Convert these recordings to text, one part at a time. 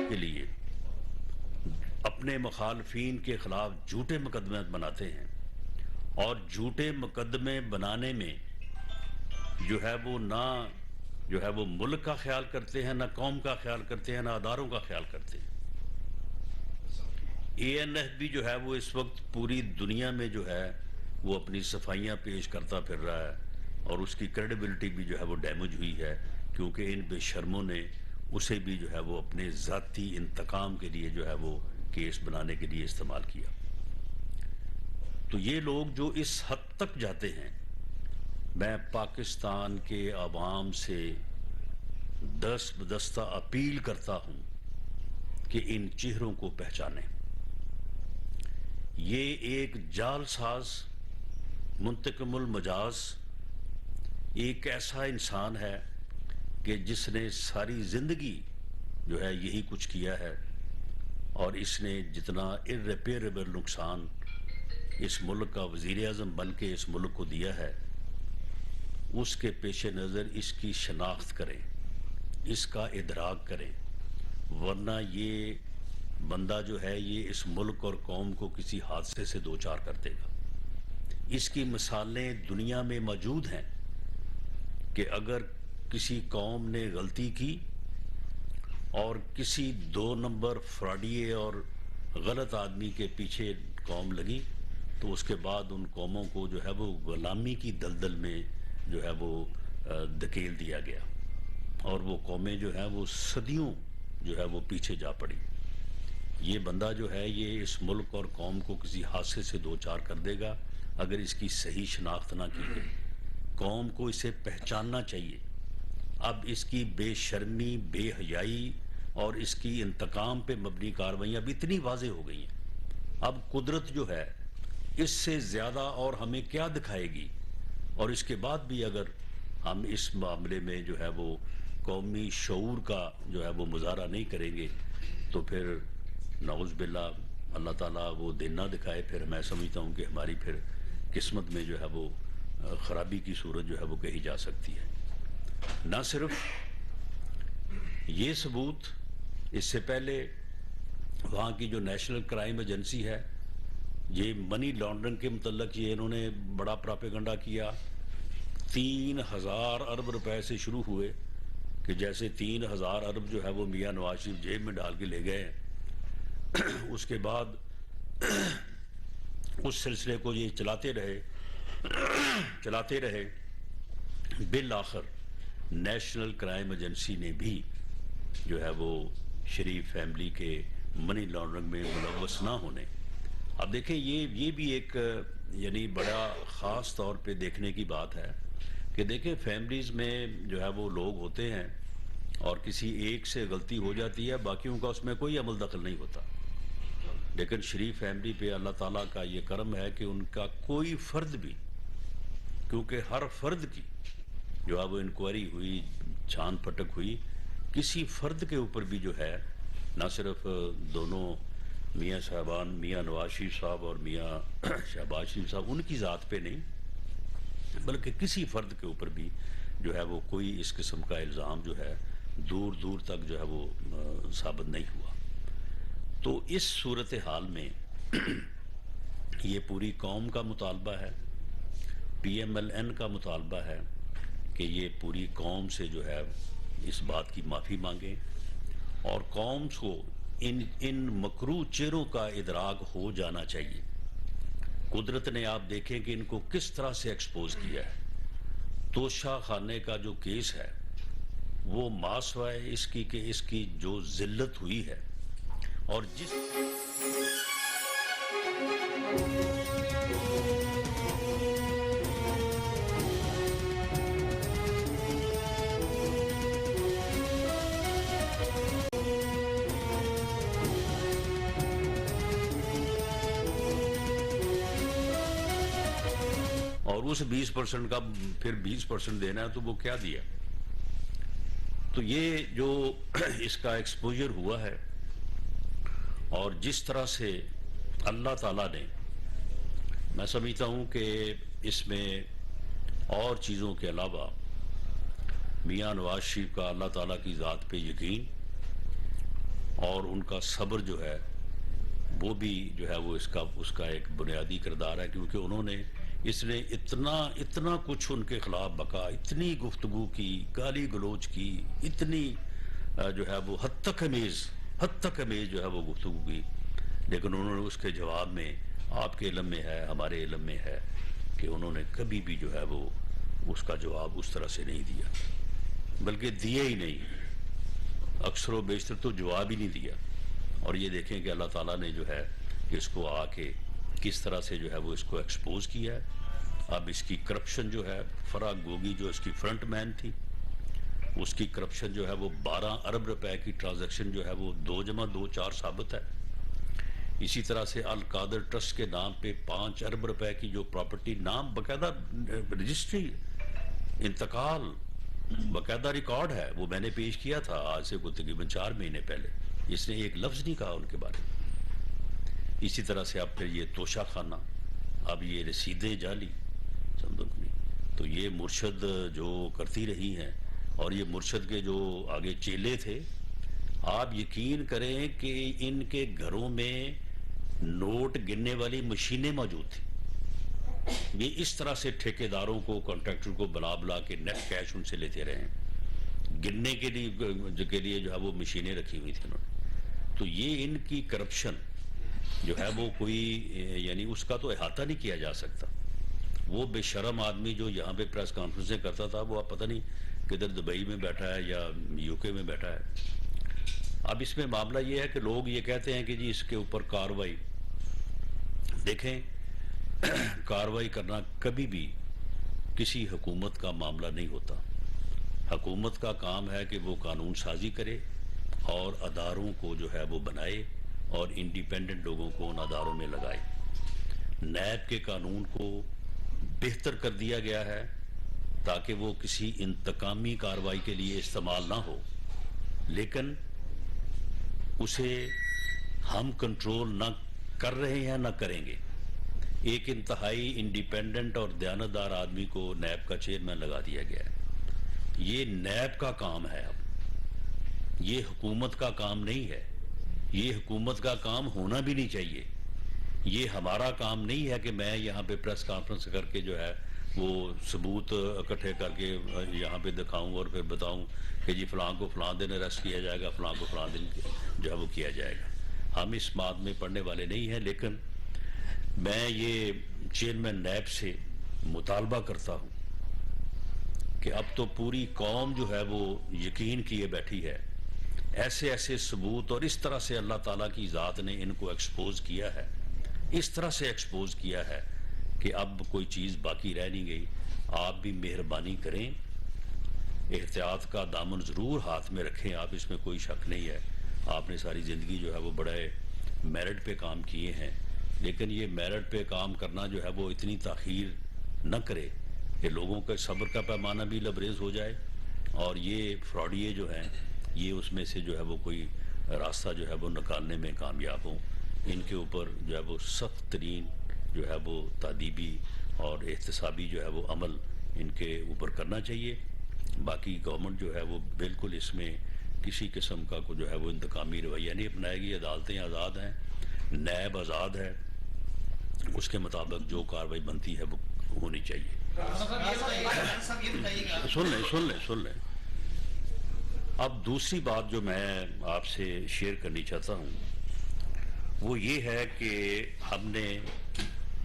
کے لیے اپنے مخالفین کے خلاف جھوٹے مقدمے بناتے ہیں، اور جھوٹے مقدمے بنانے میں جو ہے وہ نہ جو ہے وہ ملک کا خیال کرتے ہیں، نہ قوم کا خیال کرتے ہیں، نہ اداروں کا خیال کرتے ہیں۔ اے این ایف بھی جو ہے وہ اس وقت پوری دنیا میں جو ہے وہ اپنی صفائیاں پیش کرتا پھر رہا ہے، اور اس کی کریڈیبلٹی بھی جو ہے وہ ڈیمیج ہوئی ہے، کیونکہ ان بے شرموں نے اسے بھی جو ہے وہ اپنے ذاتی انتقام کے لیے جو ہے وہ کیس بنانے کے لیے استعمال کیا۔ تو یہ لوگ جو اس حد تک جاتے ہیں، میں پاکستان کے عوام سے دست بدستہ اپیل کرتا ہوں کہ ان چہروں کو پہچانیں۔ یہ ایک جال ساز، منتقم المجاز، ایک ایسا انسان ہے کہ جس نے ساری زندگی جو ہے یہی کچھ کیا ہے، اور اس نے جتنا irreparable نقصان اس ملک کا وزیر اعظم بن کے اس ملک کو دیا ہے، اس کے پیش نظر اس کی شناخت کریں، اس کا ادراک کریں، ورنہ یہ بندہ جو ہے یہ اس ملک اور قوم کو کسی حادثے سے دوچار کر دے گا۔ اس کی مثالیں دنیا میں موجود ہیں کہ اگر کسی قوم نے غلطی کی اور کسی 2 نمبر فراڈیے اور غلط آدمی کے پیچھے قوم لگی، تو اس کے بعد ان قوموں کو جو ہے وہ غلامی کی دلدل میں جو ہے وہ دھکیل دیا گیا، اور وہ قومیں جو ہیں وہ صدیوں جو ہے وہ پیچھے جا پڑی۔ یہ بندہ جو ہے یہ اس ملک اور قوم کو کسی حادثے سے دوچار کر دے گا اگر اس کی صحیح شناخت نہ کی گئی۔ قوم کو اسے پہچاننا چاہیے۔ اب اس کی بے شرمی، بے حیائی اور اس کی انتقام پہ مبنی کارروائیاں اب اتنی واضح ہو گئی ہیں۔ اب قدرت جو ہے اس سے زیادہ اور ہمیں کیا دکھائے گی؟ اور اس کے بعد بھی اگر ہم اس معاملے میں جو ہے وہ قومی شعور کا جو ہے وہ مظاہرہ نہیں کریں گے تو پھر نعوذ باللہ اللہ تعالیٰ وہ دن نہ دکھائے، پھر میں سمجھتا ہوں کہ ہماری پھر قسمت میں جو ہے وہ خرابی کی صورت جو ہے وہ کہی جا سکتی ہے۔ نہ صرف یہ ثبوت، اس سے پہلے وہاں کی جو نیشنل کرائم ایجنسی ہے، یہ منی لانڈرنگ کے متعلق یہ انہوں نے بڑا پراپیگنڈا کیا۔ 3000 ارب روپے سے شروع ہوئے کہ جیسے 3000 ارب جو ہے وہ میاں نواز شریف جیب میں ڈال کے لے گئے۔ اس کے بعد اس سلسلے کو یہ چلاتے رہے، بالآخر نیشنل کرائم ایجنسی نے بھی جو ہے وہ شریف فیملی کے منی لانڈرنگ میں ملوث نہ ہونے۔ اب دیکھیں یہ بھی ایک یعنی بڑا خاص طور پہ دیکھنے کی بات ہے کہ دیکھیں فیملیز میں جو ہے وہ لوگ ہوتے ہیں اور کسی ایک سے غلطی ہو جاتی ہے، باقیوں کا اس میں کوئی عمل دخل نہیں ہوتا، لیکن شریف فیملی پہ اللہ تعالیٰ کا یہ کرم ہے کہ ان کا کوئی فرد بھی، کیونکہ ہر فرد کی جو ہے وہ انکوائری ہوئی، چھان پھٹک ہوئی، کسی فرد کے اوپر بھی جو ہے نہ صرف دونوں میاں صاحبان، میاں نواز شریف صاحب اور میاں شہباز شریف صاحب، ان کی ذات پہ نہیں بلکہ کسی فرد کے اوپر بھی جو ہے وہ کوئی اس قسم کا الزام جو ہے دور دور تک جو ہے وہ ثابت نہیں ہوا۔ تو اس صورتحال میں یہ پوری قوم کا مطالبہ ہے، پی ایم ایل این کا مطالبہ ہے کہ یہ پوری قوم سے جو ہے اس بات کی معافی مانگیں، اور قوم کو ان مکروہ چہروں کا ادراک ہو جانا چاہیے۔ قدرت نے آپ دیکھیں کہ ان کو کس طرح سے ایکسپوز کیا ہے۔ توشہ خانے کا جو کیس ہے وہ ماسوا ہے اس کی کہ اس کی جو ذلت ہوئی ہے، اور جس اور اس 20% کا پھر 20% دینا ہے تو وہ کیا دیا؟ تو یہ جو اس کا ایکسپوجر ہوا ہے، اور جس طرح سے اللہ تعالیٰ نے، میں سمجھتا ہوں کہ اس میں اور چیزوں کے علاوہ میاں نواز شریف کا اللہ تعالیٰ کی ذات پہ یقین اور ان کا صبر جو ہے وہ بھی جو ہے وہ اس کا ایک بنیادی کردار ہے، کیونکہ انہوں نے اس نے اتنا کچھ ان کے خلاف بکا، اتنی گفتگو کی، گالی گلوچ کی، اتنی جو ہے وہ حد تک امیز جو ہے وہ گفتگو کی، لیکن انہوں نے اس کے جواب میں، آپ کے علم میں ہے، ہمارے علم میں ہے کہ انہوں نے کبھی بھی جو ہے وہ اس کا جواب اس طرح سے نہیں دیا، بلکہ دیا ہی نہیں، اکثر و بیشتر تو جواب ہی نہیں دیا۔ اور یہ دیکھیں کہ اللہ تعالیٰ نے جو ہے اس کو آ کے کس طرح سے جو ہے وہ اس کو ایکسپوز کیا ہے۔ اب اس کی کرپشن جو ہے، فرح گوگی جو اس کی فرنٹ مین تھی، اس کی کرپشن جو ہے وہ 12 ارب روپے کی ٹرانزیکشن جو ہے وہ 2 + 2 4 ثابت ہے۔ اسی طرح سے القادر ٹرسٹ کے نام پہ 5 ارب روپے کی جو پراپرٹی، نام باقاعدہ رجسٹری، انتقال باقاعدہ ریکارڈ ہے، وہ میں نے پیش کیا تھا آج سے تقریباً 4 مہینے پہلے، اس نے ایک لفظ نہیں کہا ان کے بارے میں۔ اسی طرح سے اب پھر یہ توشہ خانہ، اب یہ رسیدیں جعلی، سمجھو، تو یہ مرشد جو کرتی رہی ہیں، اور یہ مرشد کے جو آگے چیلے تھے، آپ یقین کریں کہ ان کے گھروں میں نوٹ گننے والی مشینیں موجود تھیں۔ یہ اس طرح سے ٹھیکیداروں کو، کانٹریکٹر کو بلا کے نیٹ کیش ان سے لیتے رہے ہیں، گننے کے لیے جو ہے وہ مشینیں رکھی ہوئی تھیں انہوں نے۔ تو یہ ان کی کرپشن جو ہے وہ کوئی یعنی اس کا تو احاطہ نہیں کیا جا سکتا۔ وہ بے شرم آدمی جو یہاں پہ پریس کانفرنسیں کرتا تھا، وہ اب پتہ نہیں کدھر دبئی میں بیٹھا ہے یا یو کے میں بیٹھا ہے۔ اب اس میں معاملہ یہ ہے کہ لوگ یہ کہتے ہیں کہ جی اس کے اوپر کارروائی، دیکھیں کارروائی کرنا کبھی بھی کسی حکومت کا معاملہ نہیں ہوتا۔ حکومت کا کام ہے کہ وہ قانون سازی کرے اور اداروں کو جو ہے وہ بنائے اور انڈیپینڈنٹ لوگوں کو ان اداروں میں لگائے۔ نیب کے قانون کو بہتر کر دیا گیا ہے تاکہ وہ کسی انتقامی کارروائی کے لیے استعمال نہ ہو، لیکن اسے ہم کنٹرول نہ کر رہے ہیں، نہ کریں گے۔ ایک انتہائی انڈیپینڈنٹ اور دیانتدار آدمی کو نیب کا چیئرمین لگا دیا گیا ہے۔ یہ نیب کا کام ہے، اب یہ حکومت کا کام نہیں ہے، یہ حکومت کا کام ہونا بھی نہیں چاہیے۔ یہ ہمارا کام نہیں ہے کہ میں یہاں پہ پریس کانفرنس کر کے جو ہے وہ ثبوت اکٹھے کر کے یہاں پہ دکھاؤں اور پھر بتاؤں کہ جی فلاں کو فلاں دن اریسٹ کیا جائے گا، فلاں کو فلاں دن جو ہے وہ کیا جائے گا۔ ہم اس بات میں پڑھنے والے نہیں ہیں، لیکن میں یہ چیئرمین نیب سے مطالبہ کرتا ہوں کہ اب تو پوری قوم جو ہے وہ یقین کیے بیٹھی ہے، ایسے ثبوت، اور اس طرح سے اللہ تعالیٰ کی ذات نے ان کو ایکسپوز کیا ہے، اس طرح سے ایکسپوز کیا ہے کہ اب کوئی چیز باقی رہ نہیں گئی۔ آپ بھی مہربانی کریں، احتیاط کا دامن ضرور ہاتھ میں رکھیں، آپ اس میں کوئی شک نہیں ہے۔ آپ نے ساری زندگی جو ہے وہ بڑے میرٹ پہ کام کیے ہیں، لیکن یہ میرٹ پہ کام کرنا جو ہے وہ اتنی تاخیر نہ کرے کہ لوگوں کے صبر کا پیمانہ بھی لبریز ہو جائے، اور یہ فراڈیے جو ہیں یہ اس میں سے جو ہے وہ کوئی راستہ جو ہے وہ نکالنے میں کامیاب ہوں۔ ان کے اوپر جو ہے وہ سخت ترین جو ہے وہ تادیبی اور احتسابی جو ہے وہ عمل ان کے اوپر کرنا چاہیے۔ باقی گورنمنٹ جو ہے وہ بالکل اس میں کسی قسم کا کو جو ہے وہ انتقامی رویہ نہیں اپنائے گی۔ عدالتیں آزاد ہیں، نیب آزاد ہے، اس کے مطابق جو کارروائی بنتی ہے وہ ہونی چاہیے۔ سن لیں۔ اب دوسری بات جو میں آپ سے شیئر کرنی چاہتا ہوں وہ یہ ہے کہ ہم نے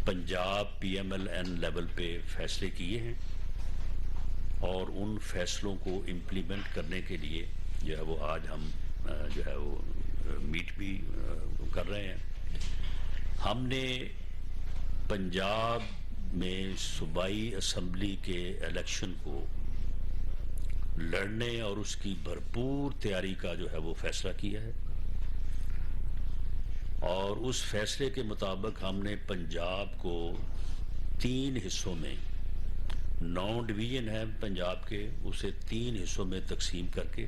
پنجاب PMLN لیول پہ فیصلے کیے ہیں، اور ان فیصلوں کو امپلیمنٹ کرنے کے لیے جو ہے وہ آج ہم جو ہے وہ میٹ بھی کر رہے ہیں۔ ہم نے پنجاب میں صوبائی اسمبلی کے الیکشن کو لڑنے اور اس کی بھرپور تیاری کا جو ہے وہ فیصلہ کیا ہے، اور اس فیصلے کے مطابق ہم نے پنجاب کو 3 حصوں میں، 9 ڈویژن ہیں پنجاب کے، اسے 3 حصوں میں تقسیم کر کے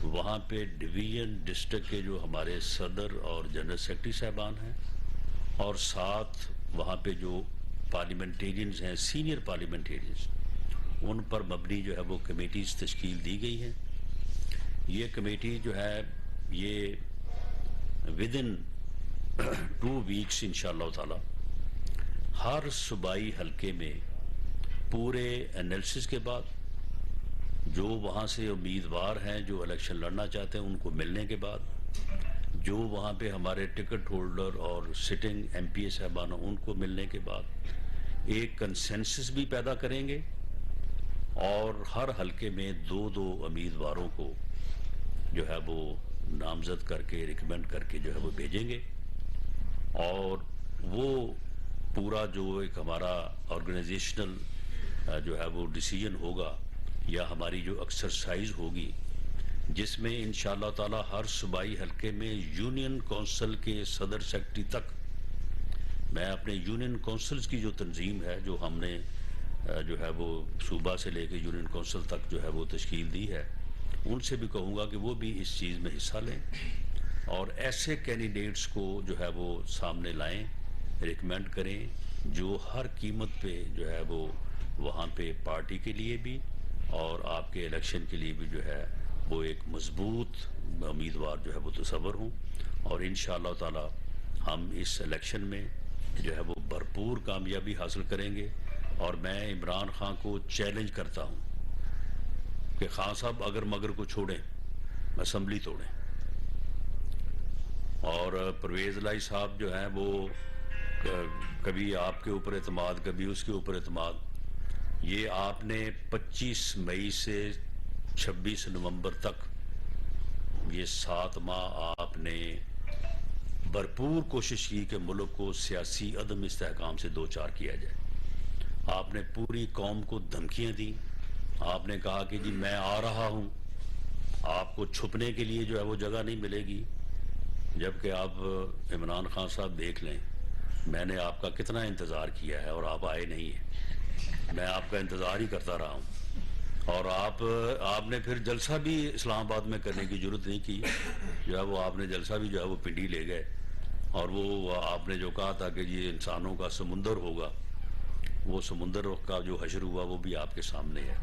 وہاں پہ ڈویژن ڈسٹرکٹ کے جو ہمارے صدر اور جنرل سیکرٹری صاحبان ہیں، اور ساتھ وہاں پہ جو پارلیمنٹیرینز ہیں، سینئر پارلیمنٹیرینز، ان پر مبنی جو ہے وہ کمیٹیز تشکیل دی گئی ہیں۔ یہ کمیٹی جو ہے یہ ود ان 2 ویکس انشاءاللہ تعالی ہر صوبائی حلقے میں پورے انالیسس کے بعد جو وہاں سے امیدوار ہیں جو الیکشن لڑنا چاہتے ہیں ان کو ملنے کے بعد جو وہاں پہ ہمارے ٹکٹ ہولڈر اور سٹنگ ایم پی اے صاحبان ان کو ملنے کے بعد ایک کنسنسس بھی پیدا کریں گے اور ہر حلقے میں 2 امیدواروں کو جو ہے وہ نامزد کر کے ریکمینڈ کر کے جو ہے وہ بھیجیں گے اور وہ پورا جو ایک ہمارا آرگنائزیشنل جو ہے وہ ڈیسیجن ہوگا یا ہماری جو ایکسرسائز ہوگی جس میں انشاءاللہ تعالی ہر صوبائی حلقے میں یونین کونسل کے صدر سیکرٹری تک میں اپنے یونین کونسلز کی جو تنظیم ہے جو ہم نے جو ہے وہ صوبہ سے لے کے یونین کونسل تک جو ہے وہ تشکیل دی ہے ان سے بھی کہوں گا کہ وہ بھی اس چیز میں حصہ لیں اور ایسے کینڈیڈیٹس کو جو ہے وہ سامنے لائیں ریکمینڈ کریں جو ہر قیمت پہ جو ہے وہ وہاں پہ پارٹی کے لیے بھی اور آپ کے الیکشن کے لیے بھی جو ہے وہ ایک مضبوط امیدوار جو ہے وہ تصور ہوں اور انشاءاللہ تعالی ہم اس الیکشن میں جو ہے وہ بھرپور کامیابی حاصل کریں گے اور میں عمران خان کو چیلنج کرتا ہوں کہ خان صاحب اگر مگر کو چھوڑیں اسمبلی توڑیں اور پرویز الہی صاحب جو ہیں وہ کبھی آپ کے اوپر اعتماد کبھی اس کے اوپر اعتماد یہ آپ نے 25 مئی سے 26 نومبر تک یہ 7 ماہ آپ نے بھرپور کوشش کی کہ ملک کو سیاسی عدم استحکام سے دوچار کیا جائے آپ نے پوری قوم کو دھمکیاں دیں آپ نے کہا کہ جی میں آ رہا ہوں آپ کو چھپنے کے لیے جو ہے وہ جگہ نہیں ملے گی جبکہ آپ عمران خان صاحب دیکھ لیں میں نے آپ کا کتنا انتظار کیا ہے اور آپ آئے نہیں ہیں میں آپ کا انتظار ہی کرتا رہا ہوں اور آپ نے پھر جلسہ بھی اسلام آباد میں کرنے کی ضرورت نہیں کی جو ہے وہ آپ نے جلسہ بھی جو ہے وہ پنڈی لے گئے اور وہ آپ نے جو کہا تھا کہ یہ انسانوں کا سمندر ہوگا وہ سمندر کا جو حشر ہوا وہ بھی آپ کے سامنے ہے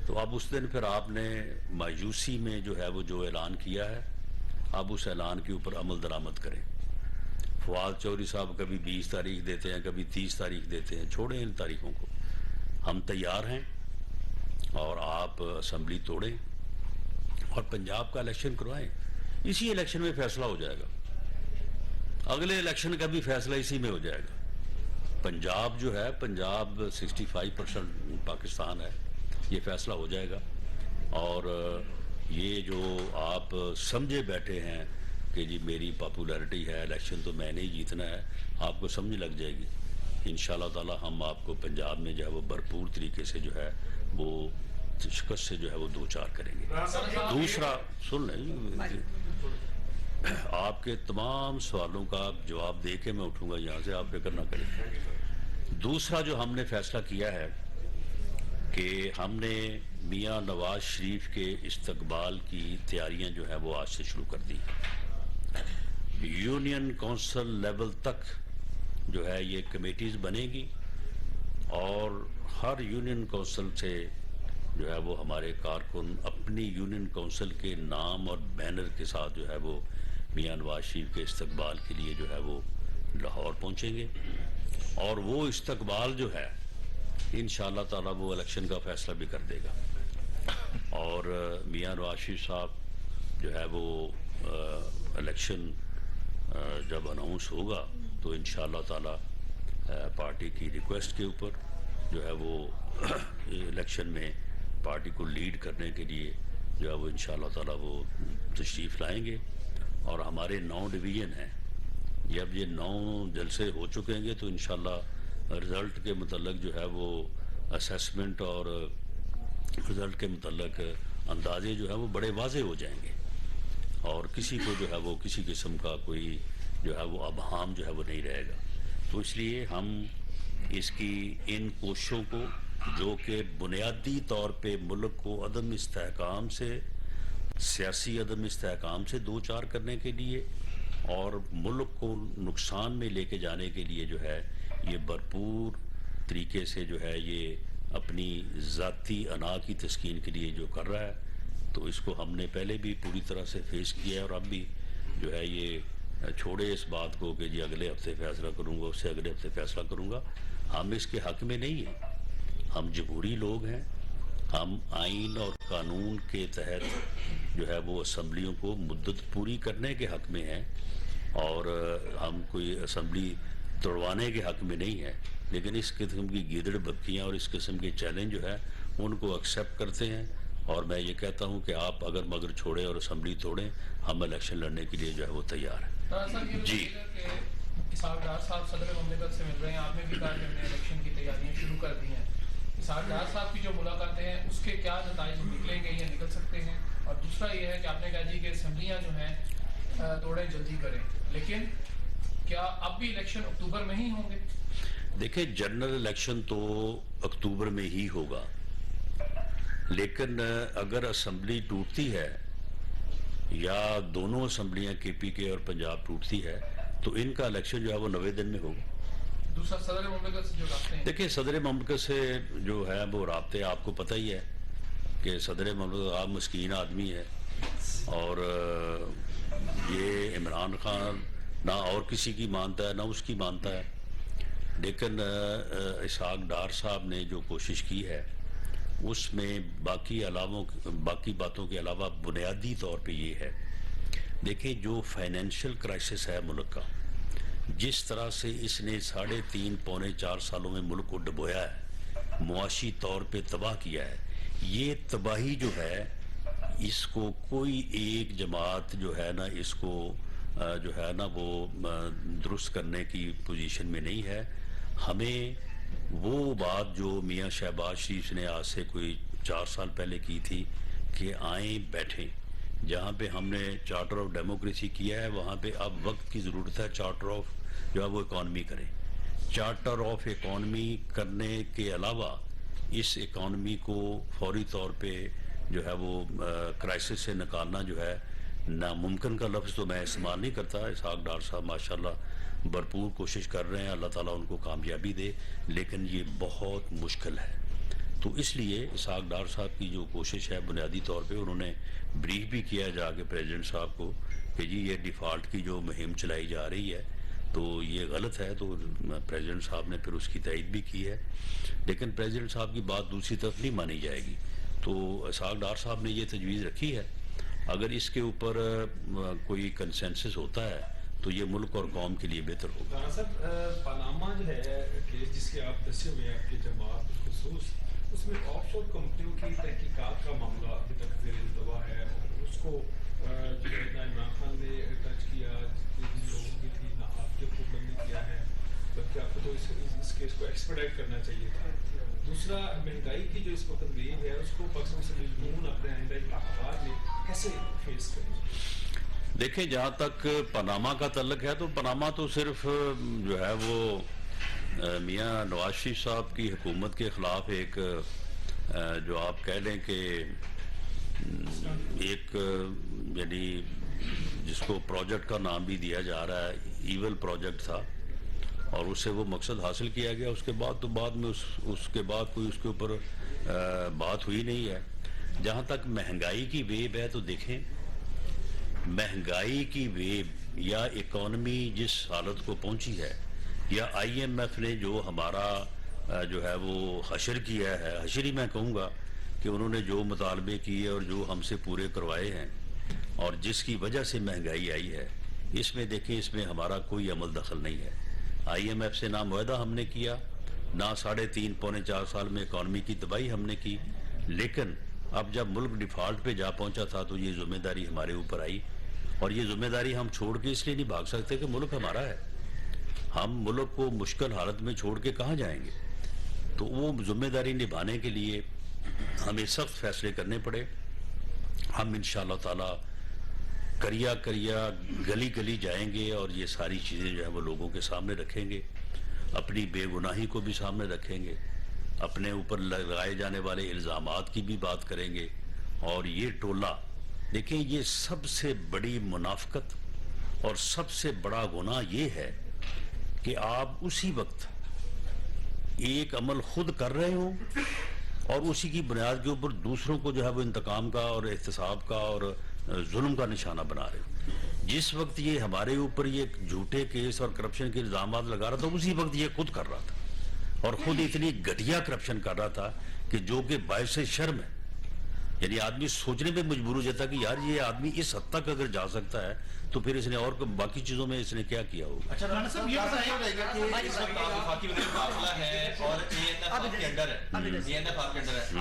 تو اب اس دن پھر آپ نے مایوسی میں جو ہے وہ جو اعلان کیا ہے اب اس اعلان کے اوپر عمل درآمد کریں فواد چودھری صاحب کبھی 20 تاریخ دیتے ہیں کبھی 30 تاریخ دیتے ہیں چھوڑیں ان تاریخوں کو ہم تیار ہیں اور آپ اسمبلی توڑیں اور پنجاب کا الیکشن کروائیں اسی الیکشن میں فیصلہ ہو جائے گا اگلے الیکشن کا بھی فیصلہ اسی میں ہو جائے گا پنجاب جو ہے پنجاب 65% پاکستان ہے یہ فیصلہ ہو جائے گا اور یہ جو آپ سمجھے بیٹھے ہیں کہ جی میری پاپولیرٹی ہے الیکشن تو میں نے ہی جیتنا ہے آپ کو سمجھ لگ جائے گی انشاءاللہ تعالی ہم آپ کو پنجاب میں جو ہے وہ بھرپور طریقے سے جو ہے وہ شکست سے جو ہے وہ دوچار کریں گے دوسرا سن لیں آپ کے تمام سوالوں کا جواب دے کے میں اٹھوں گا یہاں سے آپ فکر نہ کریں دوسرا جو ہم نے فیصلہ کیا ہے کہ ہم نے میاں نواز شریف کے استقبال کی تیاریاں جو ہے وہ آج سے شروع کر دی یونین کونسل لیول تک جو ہے یہ کمیٹیز بنے گی اور ہر یونین کونسل سے جو ہے وہ ہمارے کارکن اپنی یونین کونسل کے نام اور بینر کے ساتھ جو ہے وہ میاں نواز شریف کے استقبال کے لیے جو ہے وہ لاہور پہنچیں گے اور وہ استقبال جو ہے انشاءاللہ تعالی وہ الیکشن کا فیصلہ بھی کر دے گا اور میاں نواز شریف صاحب جو ہے وہ الیکشن جب اناؤنس ہوگا تو انشاءاللہ تعالی پارٹی کی ریکویسٹ کے اوپر جو ہے وہ الیکشن میں پارٹی کو لیڈ کرنے کے لیے جو ہے وہ انشاءاللہ تعالی وہ تشریف لائیں گے اور ہمارے 9 ڈویژن ہیں جب یہ 9 جلسے ہو چکیں گے تو انشاءاللہ رزلٹ کے متعلق جو ہے وہ اسیسمنٹ اور رزلٹ کے متعلق اندازے جو ہے وہ بڑے واضح ہو جائیں گے اور کسی کو جو ہے وہ کسی قسم کا کوئی جو ہے وہ ابہام جو ہے وہ نہیں رہے گا تو اس لیے ہم اس کی ان کوششوں کو جو کہ بنیادی طور پہ ملک کو عدم استحکام سے سیاسی عدم استحکام سے دوچار کرنے کے لیے اور ملک کو نقصان میں لے کے جانے کے لیے جو ہے یہ بھرپور طریقے سے جو ہے یہ اپنی ذاتی انا کی تسکین کے لیے جو کر رہا ہے تو اس کو ہم نے پہلے بھی پوری طرح سے فیس کیا ہے، اور اب بھی جو ہے یہ چھوڑے اس بات کو کہ جی اگلے ہفتے فیصلہ کروں گا، اس سے اگلے ہفتے فیصلہ کروں گا. ہم اس کے حق میں نہیں ہیں، ہم جمہوری لوگ ہیں. ہم آئین اور قانون کے تحت جو ہے وہ اسمبلیوں کو مدت پوری کرنے کے حق میں ہیں، اور ہم کوئی اسمبلی توڑوانے کے حق میں نہیں ہیں. لیکن اس قسم کی گیدڑ بکیاں اور اس قسم کے چیلنج جو ہے ان کو ایکسیپٹ کرتے ہیں. اور میں یہ کہتا ہوں کہ آپ اگر مگر چھوڑیں اور اسمبلی توڑیں، ہم الیکشن لڑنے کے لیے جو ہے وہ تیار ہیں. جی اسحاق ڈار صاحب صدر مملکت سے مل رہے ہیں، آپ نے بھی کہا کہ ہم نے الیکشن کی تیاریاں شروع کر دی ہیں. اسحاق ڈار صاحب کی جو ملاقاتیں ہیں اس کے کیا نتائج نکلیں گے یا نکل سکتے ہیں؟ اور دوسرا یہ ہے کہ آپ نے کہا جی کہ اسمبلیاں جو ہیں توڑیں جلدی کریں، لیکن کیا اب بھی الیکشن اکتوبر میں ہی ہوں گے؟ دیکھیں جنرل الیکشن تو اکتوبر میں ہی ہوگا، لیکن اگر اسمبلی ٹوٹتی ہے یا دونوں اسمبلیاں کے پی کے اور پنجاب ٹوٹتی ہے تو ان کا الیکشن جو ہے وہ 90 دن میں ہوگا. دوسرا صدر مملکت سے جو رابطے ہیں، دیکھیں صدر مملکت سے جو ہے وہ رابطے آپ کو پتہ ہی ہے کہ صدر مملکت آپ مسکین آدمی ہے، اور یہ عمران خان نہ اور کسی کی مانتا ہے نہ اس کی مانتا ہے. لیکن اسحاق ڈار صاحب نے جو کوشش کی ہے اس میں باقی باتوں کے علاوہ بنیادی طور پہ یہ ہے، دیکھیں جو فائنینشیل کرائسس ہے ملک کا، جس طرح سے اس نے 3.5 پونے 4 سالوں میں ملک کو ڈبویا ہے، معاشی طور پہ تباہ کیا ہے، یہ تباہی جو ہے اس کو کوئی ایک جماعت جو ہے نا اس کو جو ہے نا وہ درست کرنے کی پوزیشن میں نہیں ہے. ہمیں وہ بات جو میاں شہباز شریف نے آج سے کوئی 4 سال پہلے کی تھی کہ آئیں بیٹھیں، جہاں پہ ہم نے چارٹر آف ڈیموکریسی کیا ہے وہاں پہ اب وقت کی ضرورت ہے چارٹر آف جو ہے وہ اکانومی کریں. چارٹر آف اکانومی کرنے کے علاوہ اس اکانومی کو فوری طور پہ جو ہے وہ کرائسس سے نکالنا جو ہے ناممکن کا لفظ تو میں استعمال نہیں کرتا. اسحاق ڈار صاحب ماشاءاللہ بھرپور کوشش کر رہے ہیں، اللہ تعالیٰ ان کو کامیابی دے، لیکن یہ بہت مشکل ہے. تو اس لیے اسحاق ڈار صاحب کی جو کوشش ہے بنیادی طور پہ انہوں نے بریف بھی کیا جا کے پریزیڈنٹ صاحب کو کہ جی یہ ڈیفالٹ کی جو مہم چلائی جا رہی ہے تو یہ غلط ہے. تو پریزیڈنٹ صاحب نے پھر اس کی تائید بھی کی ہے، لیکن پریزیڈنٹ صاحب کی بات دوسری طرف نہیں مانی جائے گی. تو اسحاق ڈار صاحب نے یہ تجویز رکھی ہے، اگر اس کے اوپر کوئی کنسنسس ہوتا ہے تو یہ ملک اور قوم کے لیے بہتر ہوگا. رانا صاحب پاناما جو ہے کیس جس کے آپ دسے ہوئے آپ کی جماعت خصوص، اس میں آف شور کمپنیوں کی تحقیقات کا معاملہ ابھی تک زیر التوا ہے. اس کو جو ہے عمران خان نے ٹچ کیا، جن لوگوں کی تھی نہ آپ کے اوپر نے کیا ہے، بلکہ آپ کو تو اس کیس کو ایکسپیڈائٹ کرنا چاہیے تھا. دوسرا مہنگائی کی جو اس وقت ویو ہے اس کو پاکستان سے مضمون اپنے آئندہ انتخابات میں کیسے فیس کریں؟ دیکھیں جہاں تک پاناما کا تعلق ہے تو پاناما تو صرف جو ہے وہ میاں نواز شریف صاحب کی حکومت کے خلاف ایک جو آپ کہہ لیں کہ ایک یعنی جس کو پروجیکٹ کا نام بھی دیا جا رہا ہے ایول پروجیکٹ تھا، اور اس سے وہ مقصد حاصل کیا گیا. اس کے بعد تو بعد میں اس کے بعد کوئی اس کے اوپر بات ہوئی نہیں ہے. جہاں تک مہنگائی کی ویو ہے تو دیکھیں مہنگائی کی ویو یا اکانومی جس حالت کو پہنچی ہے، یا آئی ایم ایف نے جو ہمارا جو ہے وہ حشر کیا ہے، حشر ہی میں کہوں گا کہ انہوں نے جو مطالبے کیے اور جو ہم سے پورے کروائے ہیں اور جس کی وجہ سے مہنگائی آئی ہے، اس میں دیکھیں اس میں ہمارا کوئی عمل دخل نہیں ہے. آئی ایم ایف سے نہ معاہدہ ہم نے کیا، نہ 3.5 پونے 4 سال میں اکانومی کی تباہی ہم نے کی. لیکن اب جب ملک ڈیفالٹ پہ جا پہنچا تھا تو یہ ذمہ داری ہمارے اوپر آئی، اور یہ ذمہ داری ہم چھوڑ کے اس لیے نہیں بھاگ سکتے کہ ملک ہمارا ہے. ہم ملک کو مشکل حالت میں چھوڑ کے کہاں جائیں گے؟ تو وہ ذمہ داری نبھانے کے لیے ہمیں سخت فیصلے کرنے پڑے. ہم انشاءاللہ تعالی کریا گلی گلی جائیں گے اور یہ ساری چیزیں جو ہے وہ لوگوں کے سامنے رکھیں گے، اپنی بے گناہی کو بھی سامنے رکھیں گے، اپنے اوپر لگائے جانے والے الزامات کی بھی بات کریں گے. اور یہ ٹولہ دیکھیں، یہ سب سے بڑی منافقت اور سب سے بڑا گناہ یہ ہے کہ آپ اسی وقت ایک عمل خود کر رہے ہوں اور اسی کی بنیاد کے اوپر دوسروں کو جو ہے وہ انتقام کا اور احتساب کا اور ظلم کا نشانہ بنا رہے. جس وقت یہ ہمارے اوپر یہ جھوٹے کیس اور کرپشن کے الزامات لگا رہا تھا اسی وقت یہ خود کر رہا تھا اور خود اتنی گھٹیا کرپشن کر رہا تھا کہ جو کہ باعث شرم ہے. یعنی آدمی سوچنے پہ مجبور ہو جاتا کہ یار یہ آدمی اس حد تک اگر جا سکتا ہے تو پھر اس نے اور باقی چیزوں میں اس نے کیا کیا ہوگا. اچھا رانا صاحب یہ بتائیے کہ اس وقت وفاقی وزیر داخلہ ہے اور ANF آپ کے انڈر ہے, ANF آپ کے انڈر ہے.